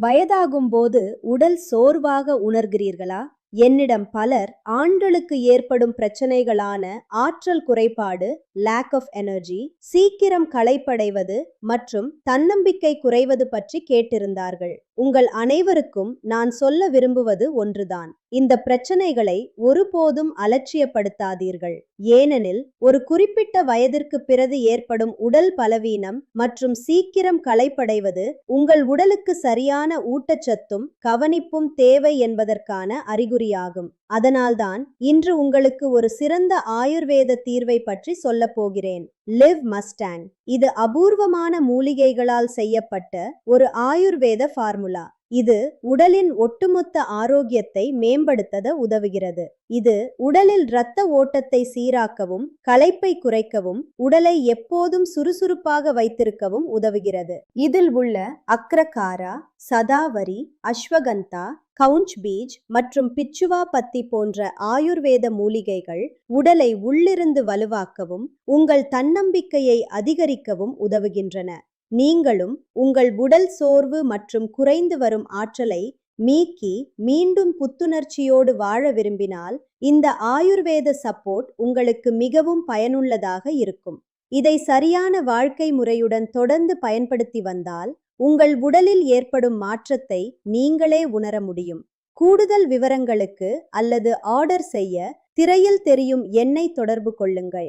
வயதாகும் போது உடல் சோர்வாக உணர்கிறீர்களா? என்னிடம் பலர் ஆண்களுக்கு ஏற்படும் பிரச்சனைகளான ஆற்றல் குறைபாடு, லேக் ஆஃப் எனர்ஜி, சீக்கிரம் களைப்படைவது மற்றும் தன்னம்பிக்கை குறைவது பற்றி கேட்டிருந்தார்கள். உங்கள் அனைவருக்கும் நான் சொல்ல விரும்புவது ஒன்றுதான். இந்த பிரச்சனைகளை ஒருபோதும் அலட்சியப்படுத்தாதீர்கள். ஏனெனில் ஒரு குறிப்பிட்ட வயதிற்கு பிறகு ஏற்படும் உடல் பலவீனம் மற்றும் சீக்கிரம் களைப்படைவது உங்கள் உடலுக்கு சரியான ஊட்டச்சத்தும் கவனிப்பும் தேவை என்பதற்கான அறிகுறியாகும். அதனால்தான் இன்று உங்களுக்கு ஒரு சிறந்த ஆயுர்வேத தீர்வை பற்றி சொல்லப் போகிறேன். Live Mustang. இது அபூர்வமான மூலிகைகளால் செய்யப்பட்ட ஒரு ஆயுர்வேத ஃபார்முலா. இது உடலின் ஒட்டுமொத்த ஆரோக்கியத்தை மேம்படுத்த உதவுகிறது. இது உடலில் இரத்த ஓட்டத்தை சீராக்கவும், களைப்பை குறைக்கவும், உடலை எப்போதும் சுறுசுறுப்பாக வைத்திருக்கவும் உதவுகிறது. இதில் உள்ள அக்ரகாரா, சதாவரி, அஸ்வகந்தா, கவுஞ்ச் பீஜ் மற்றும் பிச்சுவா பத்தி போன்ற ஆயுர்வேத மூலிகைகள் உடலை உள்ளிருந்து வலுவாக்கவும், உங்கள் தன்னம்பிக்கையை அதிகரிக்கவும் உதவுகின்றன. நீங்களும் உங்கள் உடல் சோர்வு மற்றும் குறைந்து வரும் ஆற்றலை மீக்கி மீண்டும் புத்துணர்ச்சியோடு வாழ விரும்பினால் இந்த ஆயுர்வேத சப்போர்ட் உங்களுக்கு மிகவும் பயனுள்ளதாக இருக்கும். இதை சரியான வாழ்க்கை முறையுடன் தொடர்ந்து பயன்படுத்தி வந்தால் உங்கள் உடலில் ஏற்படும் மாற்றத்தை நீங்களே உணர முடியும். கூடுதல் விவரங்களுக்கு அல்லது ஆர்டர் செய்ய திரையில் தெரியும் எண்ணை தொடர்பு கொள்ளுங்கள்.